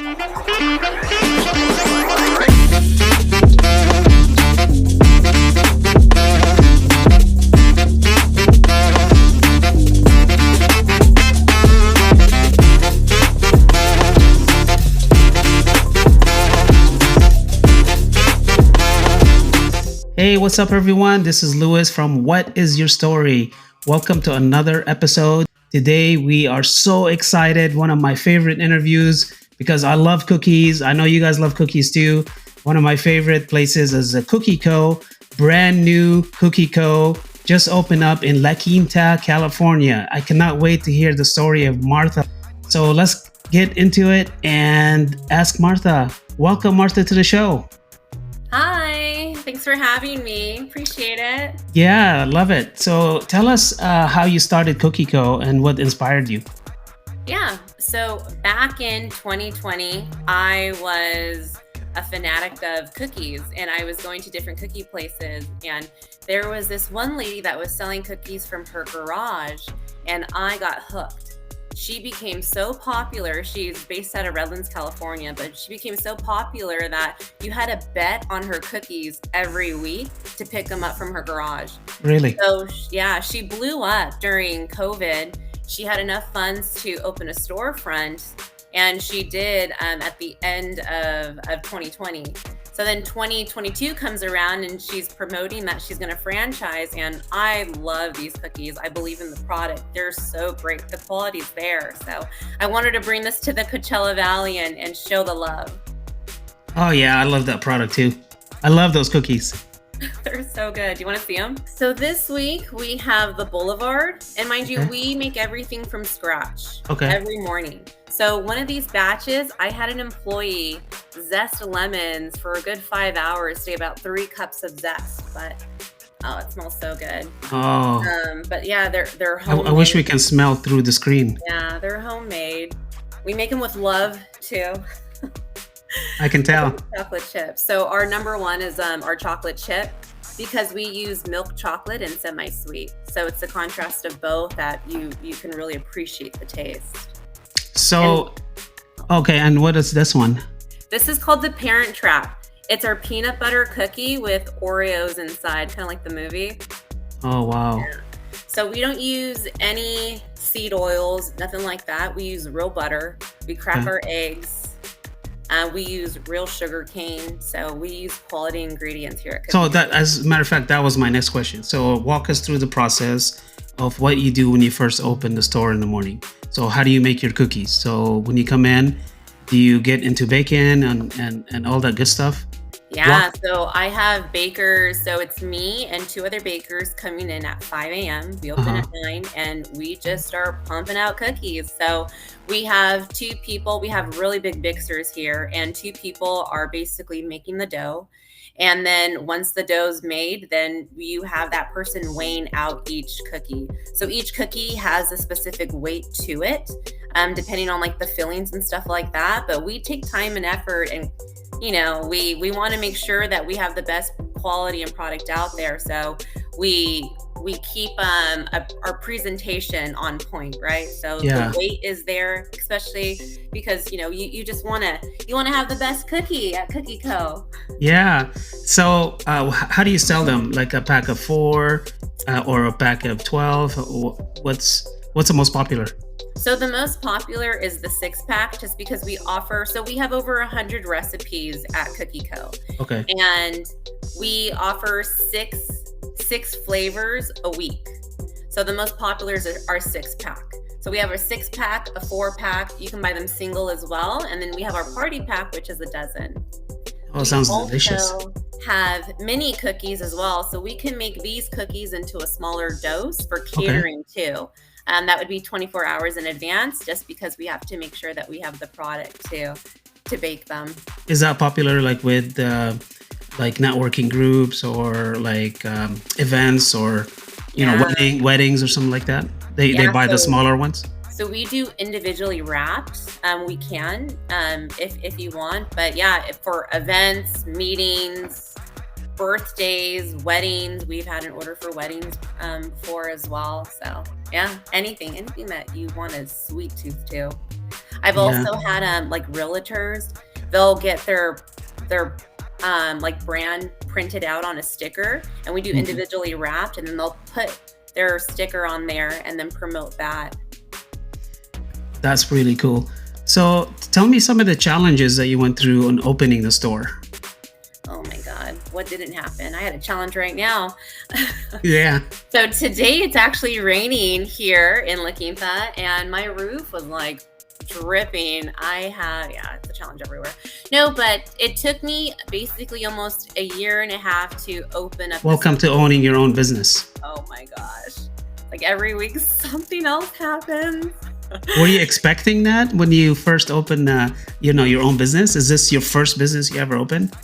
Hey, what's up, everyone? This is Louis from What Is Your Story? Welcome to another episode. Today, we are so excited. One of my favorite interviews because I love cookies. I know you guys love cookies too. One of my favorite places is the Cookie Co. Brand new Cookie Co. Just opened up in La Quinta, California. I cannot wait to hear the story of Martha. So let's get into it and ask Martha. Welcome, Martha, to the show. Hi, thanks for having me. Appreciate it. Yeah, love it. So tell us how you started Cookie Co. and what inspired you. Yeah, so back in 2020, I was a fanatic of cookies and I was going to different cookie places. And there was this one lady that was selling cookies from her garage and I got hooked. She became so popular. She's based out of Redlands, California, but she became so popular that you had to bet on her cookies every week to pick them up from her garage. Really? So yeah, she blew up during COVID. She had enough funds to open a storefront, and she did at the end of 2020. So then 2022 comes around and she's promoting that she's going to franchise. And I love these cookies. I believe in the product. They're so great. The quality's there. So I wanted to bring this to the Coachella Valley and show the love. Oh, yeah. I love that product too. I love those cookies. They're so good. Do you want to see them? So this week we have the Boulevard. And mind you, we make everything from scratch every morning. So one of these batches, I had an employee zest lemons for a good 5 hours to get about 3 cups of zest. But oh, it smells so good. Oh. But yeah, they're homemade. I wish we can smell through the screen. Yeah, they're homemade. We make them with love too. I can tell. Chocolate chips. So our number one is our chocolate chip because we use milk chocolate and semi-sweet. So it's the contrast of both that you can really appreciate the taste. So, and what is this one? This is called the Parent Trap. It's our peanut butter cookie with Oreos inside, kind of like the movie. Oh, wow. Yeah. So we don't use any seed oils, nothing like that. We use real butter. We crack our eggs. We use real sugar cane. So we use quality ingredients here at Cookie. So that, as a matter of fact, that was my next question. So walk us through the process of what you do when you first open the store in the morning. So how do you make your cookies? So when you come in, do you get into baking and all that good stuff? Yeah, so I have bakers. So it's me and 2 other bakers coming in at 5 a.m. We open at 9 and we just start pumping out cookies. So we have 2 people. We have really big mixers here and 2 people are basically making the dough. And then once the dough's made, then you have that person weighing out each cookie. So each cookie has a specific weight to it, depending on like the fillings and stuff like that. But we take time and effort and, you know, we want to make sure that we have the best quality and product out there. So we keep our presentation on point, right? So the weight is there, especially because you just want to have the best cookie at Cookie Co. Yeah. So how do you sell them? Like a pack of 4 or a pack of 12? What's the most popular? So the most popular is the 6-pack, just because we have over 100 recipes at Cookie Co. Okay. And we offer six flavors a week. So the most popular is our 6-pack. So we have our 6-pack, a 4-pack. You can buy them single as well. And then we have our party pack, which is a dozen. Oh, sounds delicious. We also have mini cookies as well. So we can make these cookies into a smaller dose for catering too. That would be 24 hours in advance, just because we have to make sure that we have the product to bake them. Is that popular like with like networking groups or like events or weddings or something like that? They buy the smaller ones? So we do individually wrapped. We can if you want, but for events, meetings, birthdays, weddings, we've had an order for weddings before as well. So anything that you want a sweet tooth to. I've Yeah. also had like realtors, they'll get their like brand printed out on a sticker, and we do Mhm. individually wrapped, and then they'll put their sticker on there and then promote that. That's really cool. So tell me some of the challenges that you went through on opening the store. Oh my God, what didn't happen? I had a challenge right now. Yeah. So today it's actually raining here in La Quinta, and my roof was like dripping. Yeah, it's a challenge everywhere. No, but it took me basically almost a year and a half to open up this. Welcome to owning your own business. Oh my gosh. Like every week, something else happens. Were you expecting that when you first opened, your own business? Is this your first business you ever opened?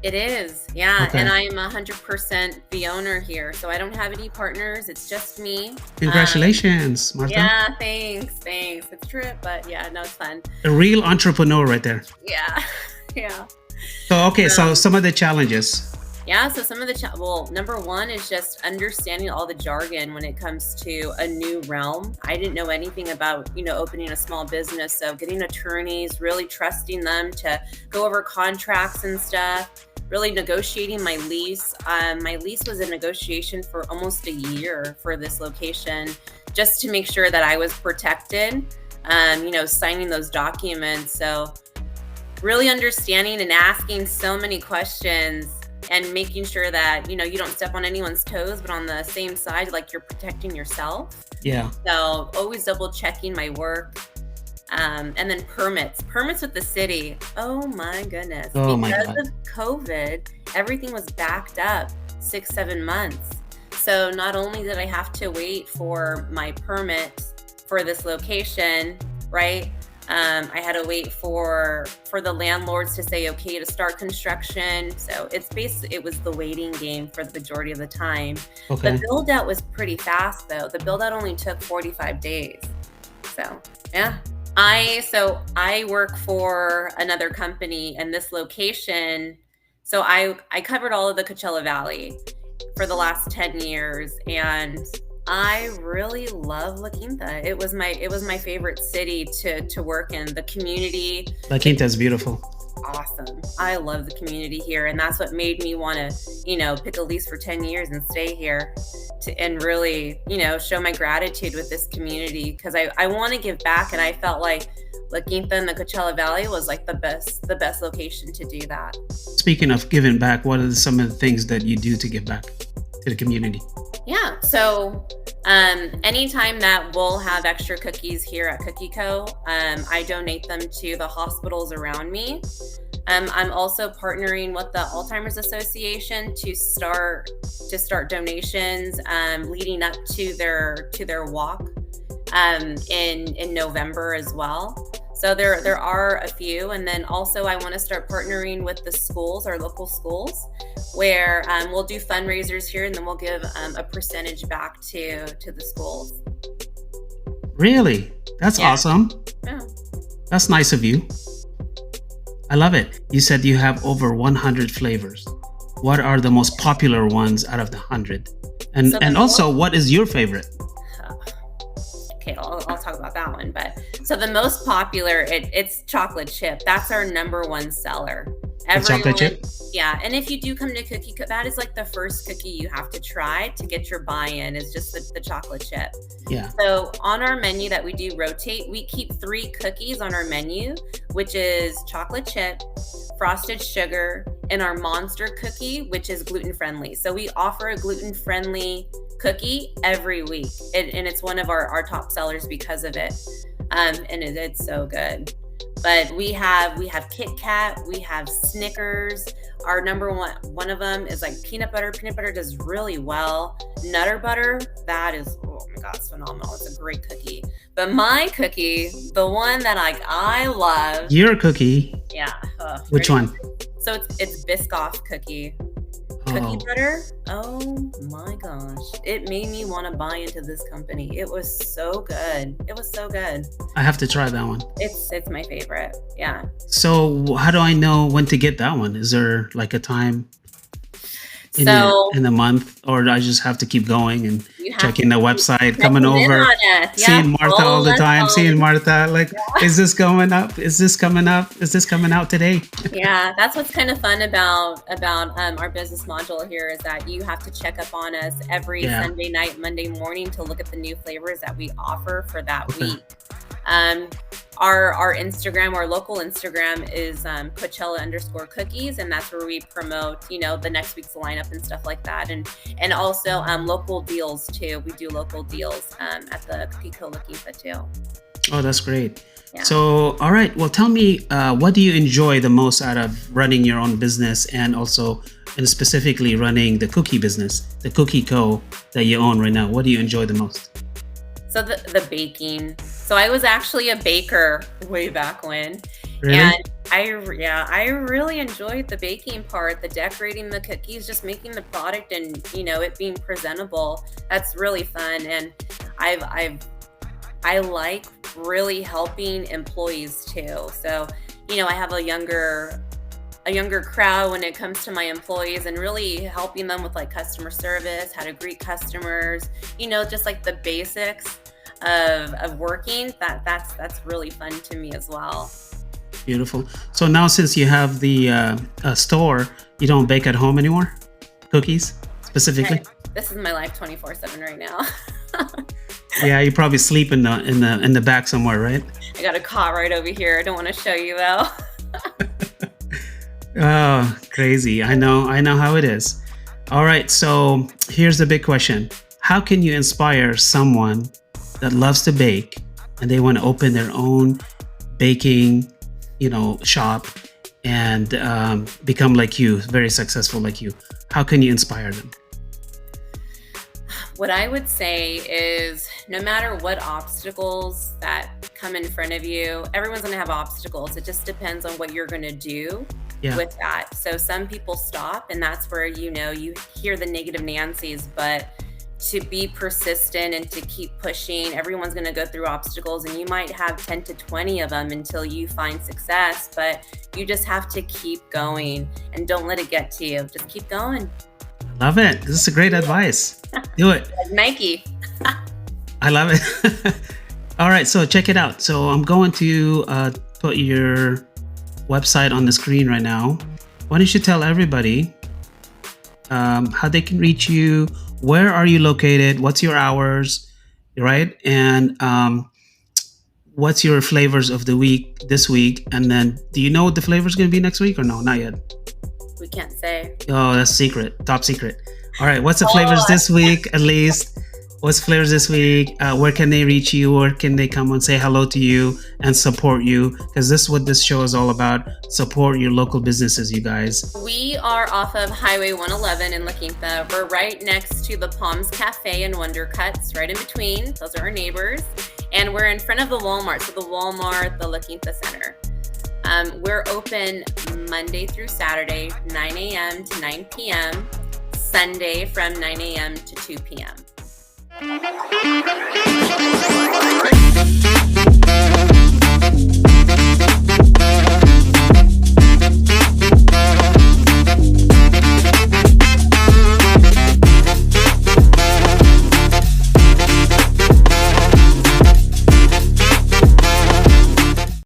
It is, yeah. Okay. And I am 100% the owner here. So I don't have any partners. It's just me. Congratulations, Martha. Yeah, thanks. It's a trip, but yeah, no, it's fun. A real entrepreneur right there. Yeah, yeah. So, okay, so Um, some of the challenges. Yeah, so some of the well, number one is just understanding all the jargon when it comes to a new realm. I didn't know anything about, opening a small business. So getting attorneys, really trusting them to go over contracts and stuff, really negotiating my lease. My lease was in negotiation for almost a year for this location, just to make sure that I was protected, signing those documents. So really understanding and asking so many questions and making sure that you don't step on anyone's toes, but on the same side, like, you're protecting yourself. Yeah. So always double checking my work. And then permits with the city. Oh my goodness. Oh my Because God. of COVID, everything was backed up 6-7 months. So not only did I have to wait for my permit for this location, right? I had to wait for the landlords to say okay to start construction. So it was the waiting game for the majority of the time. The Okay. build out was pretty fast though. The build out only took 45 days. So yeah. I work for another company, and this location. So I covered all of the Coachella Valley for the last 10 years, and I really love La Quinta. It was my favorite city to work in. The community, La Quinta is beautiful. awesome. I love the community here, and that's what made me want to, pick a lease for 10 years and stay here and really, show my gratitude with this community, because I want to give back, and I felt like La Quinta in the Coachella Valley was like the best location to do that. Speaking of giving back, what are some of the things that you do to give back to the community? Yeah. So anytime that we'll have extra cookies here at Cookie Co., I donate them to the hospitals around me. I'm also partnering with the Alzheimer's Association to start donations leading up to their walk in November as well. So there are a few, and then also I want to start partnering with the schools, our local schools, where we'll do fundraisers here, and then we'll give a percentage back to the schools. Really? That's Yeah. awesome. Yeah. That's nice of you. I love it. You said you have over 100 flavors. What are the most popular ones out of the 100? And So the and also, what is your favorite? Okay, I'll talk about that one. But so the most popular, it's chocolate chip. That's our number one seller. The chocolate chip? Yeah. And if you do come to Cookie Co, that is like the first cookie you have to try to get your buy-in, is just the chocolate chip. Yeah. So on our menu that we do rotate, we keep 3 cookies on our menu, which is chocolate chip, frosted sugar, and our monster cookie, which is gluten-friendly. So we offer a gluten-friendly cookie every week, and it's one of our top sellers because of it. And it's so good. But we have Kit Kat, we have Snickers. Our number one of them is like peanut butter. Peanut butter does really well. Nutter butter, that is, oh my God, it's phenomenal. It's a great cookie. But my cookie, the one that I love, Your cookie. yeah. Which one? So it's Biscoff cookie. Cookie Oh, butter. Oh my gosh. It made me want to buy into this company. It was so good. It was so good. I have to try that one. It's my favorite. Yeah. So, how do I know when to get that one? Is there like a time? So in the month, or I just have to keep going and you have to checking the keep website, coming checking in over, on us. Yeah, seeing Martha all follow the us time, seeing on. Martha like, is this going up? Is this coming up? Is this coming out today? Yeah, that's what's kind of fun about our business module here is that you have to check up on us every Yeah. Sunday night, Monday morning to look at the new flavors that we offer for that Okay. week. Um, our Instagram, our local Instagram is Coachella_cookies, and that's where we promote, the next week's lineup and stuff like that, and also local deals too. We do local deals at the Cookie Co. Quinta too. Oh, that's great. Yeah. So, all right. Well, tell me, what do you enjoy the most out of running your own business, and also, and specifically running the cookie business, the Cookie Co. that you own right now? What do you enjoy the most? So the baking. So I was actually a baker way back when. Really? And I really enjoyed the baking part, the decorating the cookies, just making the product and, it being presentable. That's really fun. And I like really helping employees too. So, I have a younger crowd when it comes to my employees, and really helping them with like customer service, how to greet customers, just like the basics of working. That's really fun to me as well. Beautiful. So now, since you have the store, you don't bake at home anymore? Cookies specifically? Hey, this is my life 24/7 right now. Yeah, you probably sleep in the back somewhere, right? I got a cot right over here. I don't want to show you though. Oh, crazy. I know how it is. All right, so here's the big question. How can you inspire someone that loves to bake and they want to open their own baking, shop, and become like you, very successful like you? How can you inspire them? What I would say is no matter what obstacles that come in front of you, everyone's going to have obstacles. It just depends on what you're going to do with that. So some people stop, and that's where, you hear the negative Nancy's, but to be persistent and to keep pushing, everyone's going to go through obstacles, and you might have 10 to 20 of them until you find success, but you just have to keep going and don't let it get to you. Just keep going. Love it. This is a great advice. Do it. Like Nike. I love it. All right, so check it out. So I'm going to put your website on the screen right now. Why don't you tell everybody how they can reach you? Where are you located? What's your hours, right? And what's your flavors of the week this week? And then, do you know what the flavor is going to be next week, or no? Not yet. We can't say. Oh, that's secret. Top secret. All right. What's the flavors this week, at least? What's flavors this week? Where can they reach you? Where can they come and say hello to you and support you? Because this is what this show is all about. Support your local businesses, you guys. We are off of Highway 111 in La Quinta. We're right next to the Palms Cafe and Wonder Cuts, right in between. Those are our neighbors. And we're in front of the Walmart. So the Walmart, the La Quinta Center. We're open Monday through Saturday, 9 a.m. to 9 p.m. Sunday from 9 a.m. to 2 p.m.